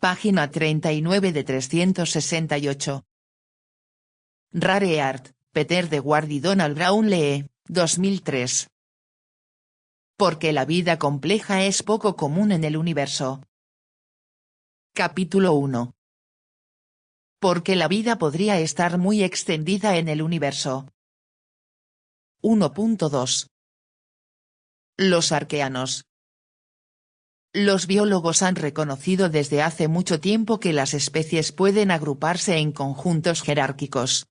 Página 39 de 368. Rare Art, Peter de Ward y Donald Brown Lee, 2003. Porque la vida compleja es poco común en el universo. Capítulo 1. Porque la vida podría estar muy extendida en el universo. 1.2. Los arqueanos. Los biólogos han reconocido desde hace mucho tiempo que las especies pueden agruparse en conjuntos jerárquicos.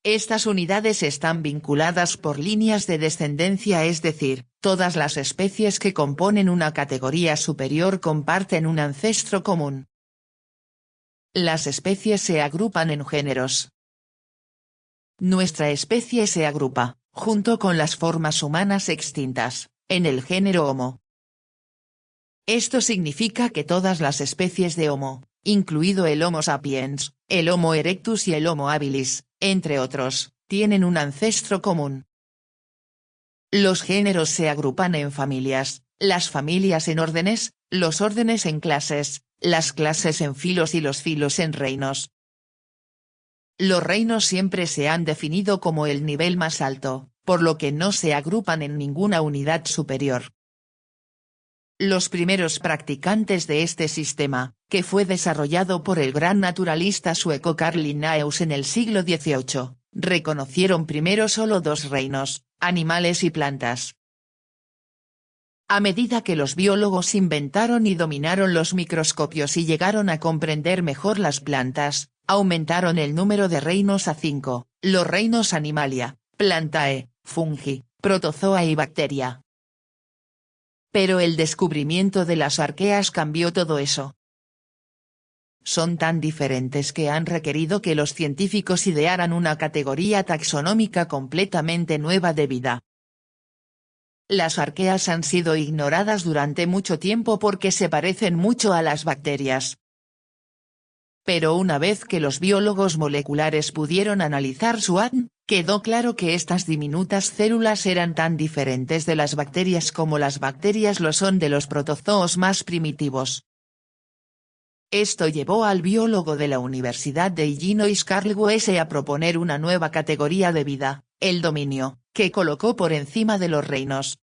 Estas unidades están vinculadas por líneas de descendencia, es decir, todas las especies que componen una categoría superior comparten un ancestro común. Las especies se agrupan en géneros. Nuestra especie se agrupa, junto con las formas humanas extintas, en el género Homo. Esto significa que todas las especies de Homo, incluido el Homo sapiens, el Homo erectus y el Homo habilis, entre otros, tienen un ancestro común. Los géneros se agrupan en familias, las familias en órdenes, los órdenes en clases, las clases en filos y los filos en reinos. Los reinos siempre se han definido como el nivel más alto, por lo que no se agrupan en ninguna unidad superior. Los primeros practicantes de este sistema, que fue desarrollado por el gran naturalista sueco Carl Linnaeus en el siglo XVIII, reconocieron primero solo dos reinos, animales y plantas. A medida que los biólogos inventaron y dominaron los microscopios y llegaron a comprender mejor las plantas, aumentaron el número de reinos a 5, los reinos Animalia, Plantae, Fungi, Protozoa y Bacteria. Pero el descubrimiento de las arqueas cambió todo eso. Son tan diferentes que han requerido que los científicos idearan una categoría taxonómica completamente nueva de vida. Las arqueas han sido ignoradas durante mucho tiempo porque se parecen mucho a las bacterias. Pero una vez que los biólogos moleculares pudieron analizar su ADN, quedó claro que estas diminutas células eran tan diferentes de las bacterias como las bacterias lo son de los protozoos más primitivos. Esto llevó al biólogo de la Universidad de Illinois Carl Woese a proponer una nueva categoría de vida, el dominio, que colocó por encima de los reinos.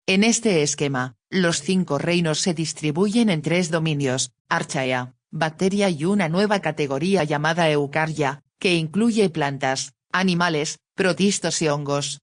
En este esquema, los 5 reinos se distribuyen en 3 dominios, Archaea, Bacteria y una nueva categoría llamada Eucarya, que incluye plantas, animales, protistos y hongos.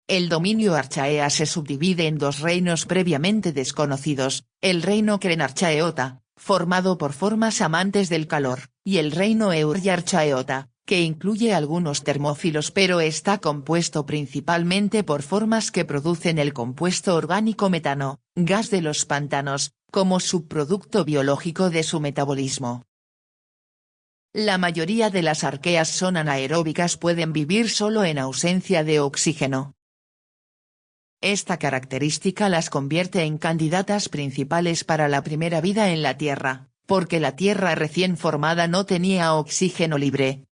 El dominio Archaea se subdivide en 2 reinos previamente desconocidos, el reino Crenarchaeota, formado por formas amantes del calor, y el reino Euryarchaeota, que incluye algunos termófilos pero está compuesto principalmente por formas que producen el compuesto orgánico metano, gas de los pantanos, como subproducto biológico de su metabolismo. La mayoría de las arqueas son anaeróbicas, pueden vivir solo en ausencia de oxígeno. Esta característica las convierte en candidatas principales para la primera vida en la Tierra, porque la Tierra recién formada no tenía oxígeno libre.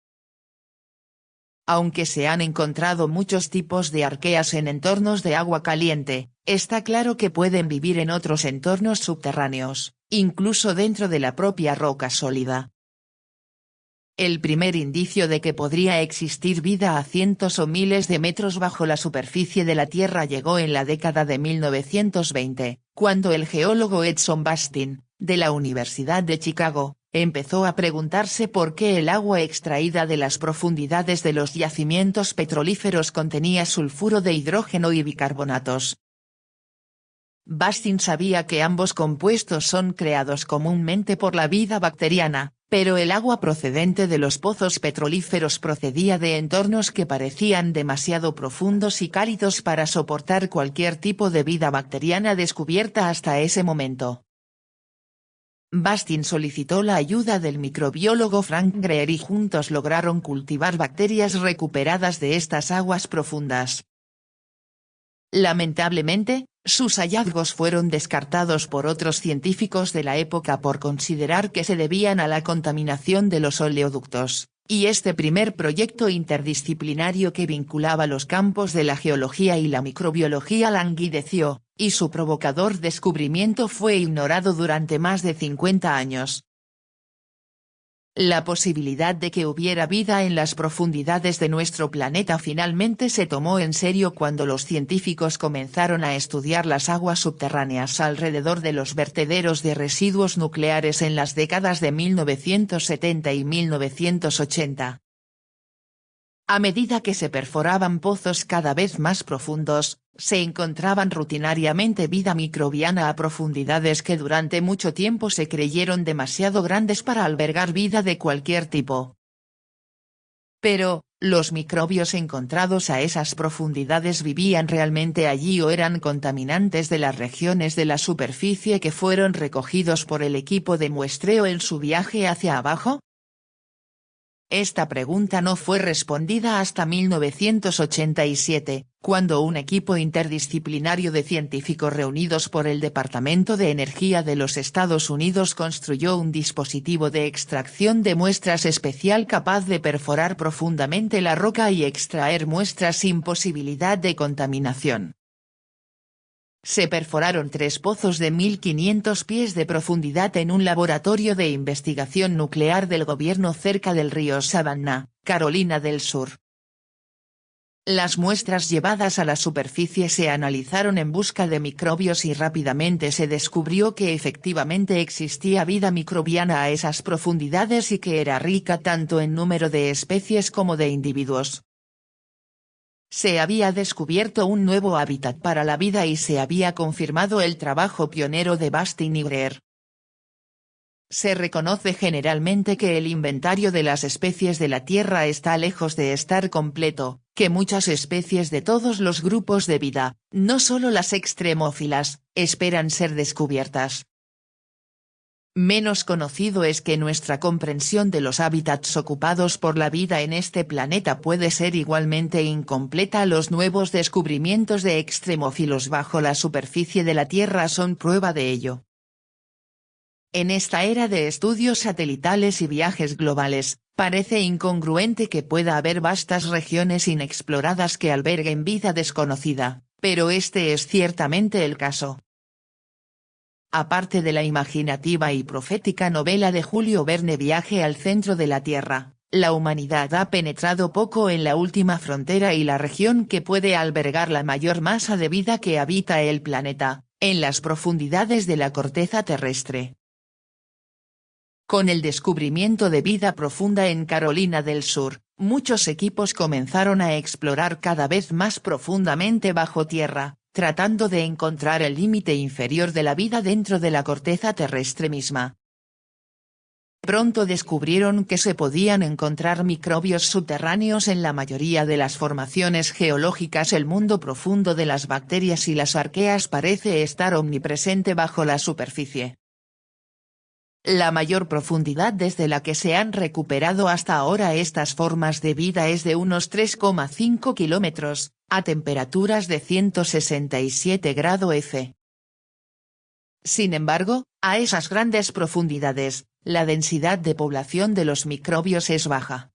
Aunque se han encontrado muchos tipos de arqueas en entornos de agua caliente, está claro que pueden vivir en otros entornos subterráneos, incluso dentro de la propia roca sólida. El primer indicio de que podría existir vida a cientos o miles de metros bajo la superficie de la Tierra llegó en la década de 1920, cuando el geólogo Edson Bastin, de la Universidad de Chicago, empezó a preguntarse por qué el agua extraída de las profundidades de los yacimientos petrolíferos contenía sulfuro de hidrógeno y bicarbonatos. Bastin sabía que ambos compuestos son creados comúnmente por la vida bacteriana, pero el agua procedente de los pozos petrolíferos procedía de entornos que parecían demasiado profundos y cálidos para soportar cualquier tipo de vida bacteriana descubierta hasta ese momento. Bastin solicitó la ayuda del microbiólogo Frank Greer y juntos lograron cultivar bacterias recuperadas de estas aguas profundas. Lamentablemente, sus hallazgos fueron descartados por otros científicos de la época por considerar que se debían a la contaminación de los oleoductos, y este primer proyecto interdisciplinario que vinculaba los campos de la geología y la microbiología languideció, y su provocador descubrimiento fue ignorado durante más de 50 años. La posibilidad de que hubiera vida en las profundidades de nuestro planeta finalmente se tomó en serio cuando los científicos comenzaron a estudiar las aguas subterráneas alrededor de los vertederos de residuos nucleares en las décadas de 1970 y 1980. A medida que se perforaban pozos cada vez más profundos, se encontraban rutinariamente vida microbiana a profundidades que durante mucho tiempo se creyeron demasiado grandes para albergar vida de cualquier tipo. Pero, ¿los microbios encontrados a esas profundidades vivían realmente allí o eran contaminantes de las regiones de la superficie que fueron recogidos por el equipo de muestreo en su viaje hacia abajo? Esta pregunta no fue respondida hasta 1987, cuando un equipo interdisciplinario de científicos reunidos por el Departamento de Energía de los Estados Unidos construyó un dispositivo de extracción de muestras especial capaz de perforar profundamente la roca y extraer muestras sin posibilidad de contaminación. Se perforaron 3 pozos de 1500 pies de profundidad en un laboratorio de investigación nuclear del gobierno cerca del río Savannah, Carolina del Sur. Las muestras llevadas a la superficie se analizaron en busca de microbios y rápidamente se descubrió que efectivamente existía vida microbiana a esas profundidades y que era rica tanto en número de especies como de individuos. Se había descubierto un nuevo hábitat para la vida y se había confirmado el trabajo pionero de Bastin y Greer. Se reconoce generalmente que el inventario de las especies de la Tierra está lejos de estar completo, que muchas especies de todos los grupos de vida, no solo las extremófilas, esperan ser descubiertas. Menos conocido es que nuestra comprensión de los hábitats ocupados por la vida en este planeta puede ser igualmente incompleta. Los nuevos descubrimientos de extremófilos bajo la superficie de la Tierra son prueba de ello. En esta era de estudios satelitales y viajes globales, parece incongruente que pueda haber vastas regiones inexploradas que alberguen vida desconocida, pero este es ciertamente el caso. Aparte de la imaginativa y profética novela de Julio Verne Viaje al centro de la Tierra, la humanidad ha penetrado poco en la última frontera y la región que puede albergar la mayor masa de vida que habita el planeta, en las profundidades de la corteza terrestre. Con el descubrimiento de vida profunda en Carolina del Sur, muchos equipos comenzaron a explorar cada vez más profundamente bajo tierra, tratando de encontrar el límite inferior de la vida dentro de la corteza terrestre misma. Pronto descubrieron que se podían encontrar microbios subterráneos en la mayoría de las formaciones geológicas. El mundo profundo de las bacterias y las arqueas parece estar omnipresente bajo la superficie. La mayor profundidad desde la que se han recuperado hasta ahora estas formas de vida es de unos 3,5 kilómetros, a temperaturas de 167 grados F. Sin embargo, a esas grandes profundidades, la densidad de población de los microbios es baja.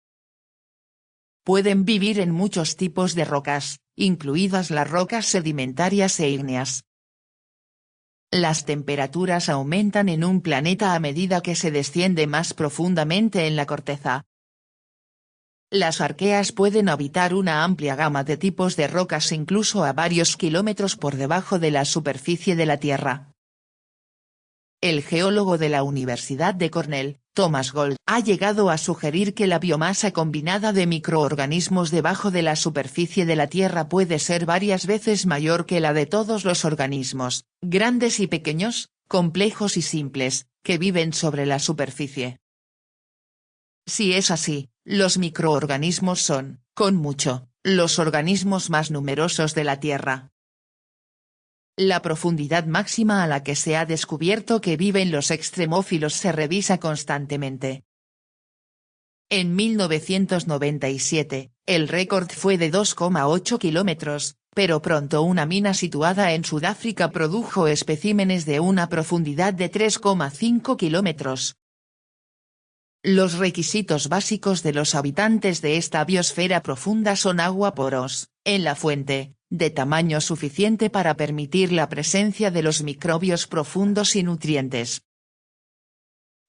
Pueden vivir en muchos tipos de rocas, incluidas las rocas sedimentarias e ígneas. Las temperaturas aumentan en un planeta a medida que se desciende más profundamente en la corteza. Las arqueas pueden habitar una amplia gama de tipos de rocas incluso a varios kilómetros por debajo de la superficie de la Tierra. El geólogo de la Universidad de Cornell, Thomas Gold, ha llegado a sugerir que la biomasa combinada de microorganismos debajo de la superficie de la Tierra puede ser varias veces mayor que la de todos los organismos, grandes y pequeños, complejos y simples, que viven sobre la superficie. Si es así, los microorganismos son, con mucho, los organismos más numerosos de la Tierra. La profundidad máxima a la que se ha descubierto que viven los extremófilos se revisa constantemente. En 1997, el récord fue de 2,8 kilómetros, pero pronto una mina situada en Sudáfrica produjo especímenes de una profundidad de 3,5 kilómetros. Los requisitos básicos de los habitantes de esta biosfera profunda son agua poros, en la fuente, de tamaño suficiente para permitir la presencia de los microbios profundos y nutrientes.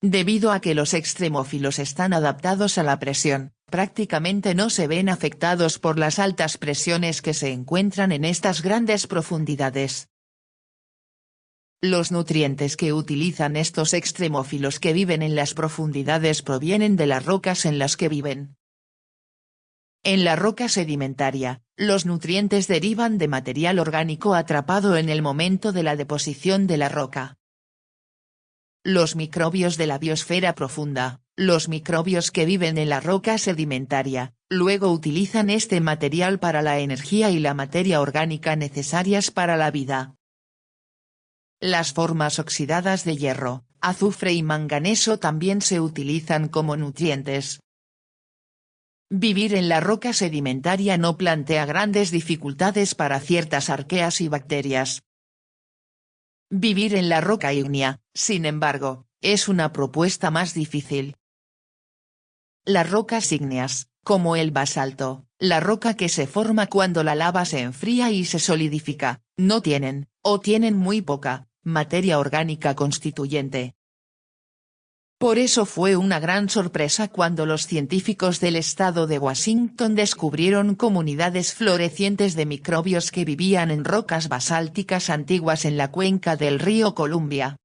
Debido a que los extremófilos están adaptados a la presión, prácticamente no se ven afectados por las altas presiones que se encuentran en estas grandes profundidades. Los nutrientes que utilizan estos extremófilos que viven en las profundidades provienen de las rocas en las que viven. En la roca sedimentaria, los nutrientes derivan de material orgánico atrapado en el momento de la deposición de la roca. Los microbios de la biosfera profunda, los microbios que viven en la roca sedimentaria, luego utilizan este material para la energía y la materia orgánica necesarias para la vida. Las formas oxidadas de hierro, azufre y manganeso también se utilizan como nutrientes. Vivir en la roca sedimentaria no plantea grandes dificultades para ciertas arqueas y bacterias. Vivir en la roca ígnea, sin embargo, es una propuesta más difícil. Las rocas ígneas, como el basalto, la roca que se forma cuando la lava se enfría y se solidifica, no tienen, o tienen muy poca, materia orgánica constituyente. Por eso fue una gran sorpresa cuando los científicos del estado de Washington descubrieron comunidades florecientes de microbios que vivían en rocas basálticas antiguas en la cuenca del río Columbia.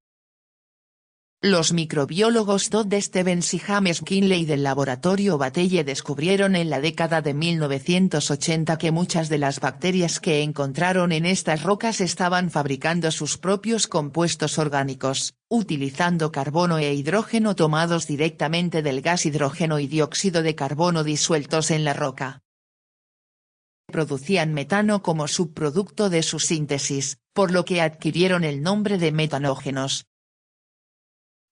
Los microbiólogos Todd Stevens y James Kinley del laboratorio Battelle descubrieron en la década de 1980 que muchas de las bacterias que encontraron en estas rocas estaban fabricando sus propios compuestos orgánicos, utilizando carbono e hidrógeno tomados directamente del gas hidrógeno y dióxido de carbono disueltos en la roca. Producían metano como subproducto de su síntesis, por lo que adquirieron el nombre de metanógenos.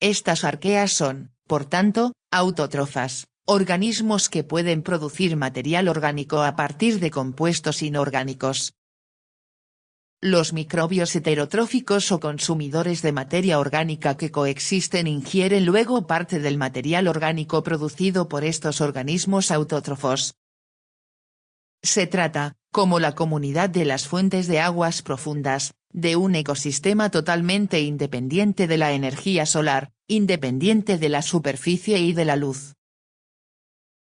Estas arqueas son, por tanto, autótrofas, organismos que pueden producir material orgánico a partir de compuestos inorgánicos. Los microbios heterotróficos o consumidores de materia orgánica que coexisten ingieren luego parte del material orgánico producido por estos organismos autótrofos. Se trata, como la comunidad de las fuentes de aguas profundas, de un ecosistema totalmente independiente de la energía solar, independiente de la superficie y de la luz.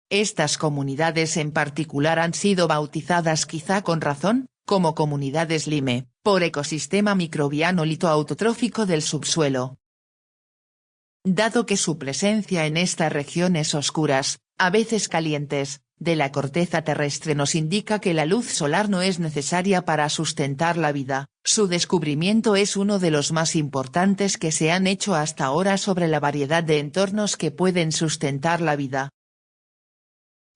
Estas comunidades en particular han sido bautizadas quizá con razón, como comunidades Lyme, por ecosistema microbiano litoautotrófico del subsuelo. Dado que su presencia en estas regiones oscuras, a veces calientes, de la corteza terrestre nos indica que la luz solar no es necesaria para sustentar la vida, su descubrimiento es uno de los más importantes que se han hecho hasta ahora sobre la variedad de entornos que pueden sustentar la vida.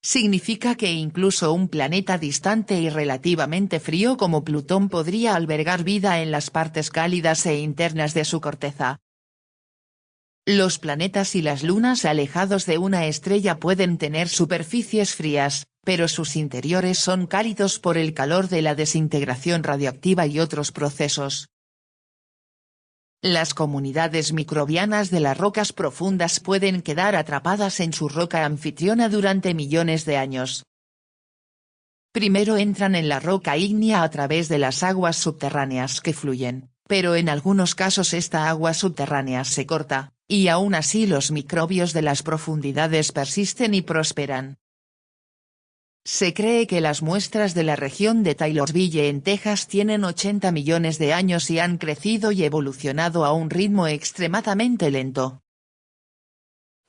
Significa que incluso un planeta distante y relativamente frío como Plutón podría albergar vida en las partes cálidas e internas de su corteza. Los planetas y las lunas alejados de una estrella pueden tener superficies frías, pero sus interiores son cálidos por el calor de la desintegración radiactiva y otros procesos. Las comunidades microbianas de las rocas profundas pueden quedar atrapadas en su roca anfitriona durante millones de años. Primero entran en la roca ígnea a través de las aguas subterráneas que fluyen, pero en algunos casos esta agua subterránea se corta, y aún así los microbios de las profundidades persisten y prosperan. Se cree que las muestras de la región de Taylorsville en Texas tienen 80 millones de años y han crecido y evolucionado a un ritmo extremadamente lento.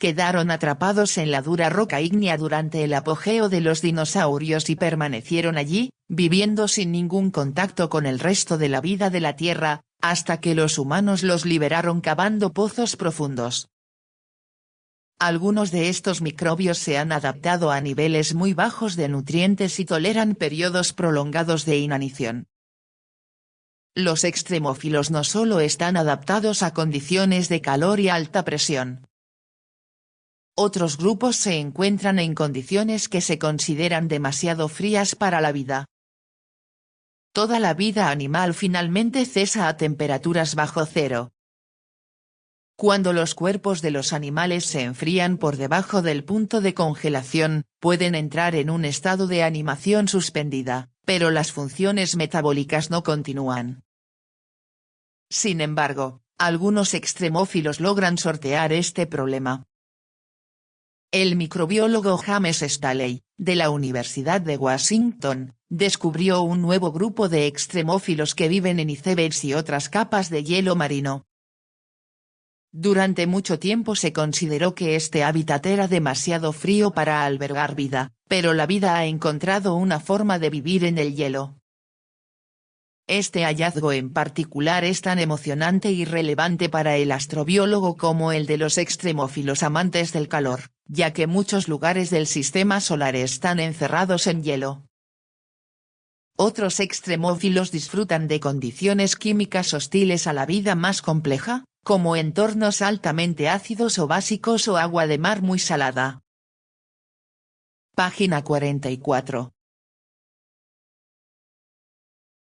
Quedaron atrapados en la dura roca ígnea durante el apogeo de los dinosaurios y permanecieron allí, viviendo sin ningún contacto con el resto de la vida de la Tierra, hasta que los humanos los liberaron cavando pozos profundos. Algunos de estos microbios se han adaptado a niveles muy bajos de nutrientes y toleran periodos prolongados de inanición. Los extremófilos no solo están adaptados a condiciones de calor y alta presión. Otros grupos se encuentran en condiciones que se consideran demasiado frías para la vida. Toda la vida animal finalmente cesa a temperaturas bajo cero. Cuando los cuerpos de los animales se enfrían por debajo del punto de congelación, pueden entrar en un estado de animación suspendida, pero las funciones metabólicas no continúan. Sin embargo, algunos extremófilos logran sortear este problema. El microbiólogo James Staley, de la Universidad de Washington, descubrió un nuevo grupo de extremófilos que viven en icebergs y otras capas de hielo marino. Durante mucho tiempo se consideró que este hábitat era demasiado frío para albergar vida, pero la vida ha encontrado una forma de vivir en el hielo. Este hallazgo en particular es tan emocionante y relevante para el astrobiólogo como el de los extremófilos amantes del calor, ya que muchos lugares del sistema solar están encerrados en hielo. Otros extremófilos disfrutan de condiciones químicas hostiles a la vida más compleja, como entornos altamente ácidos o básicos o agua de mar muy salada. Página 44.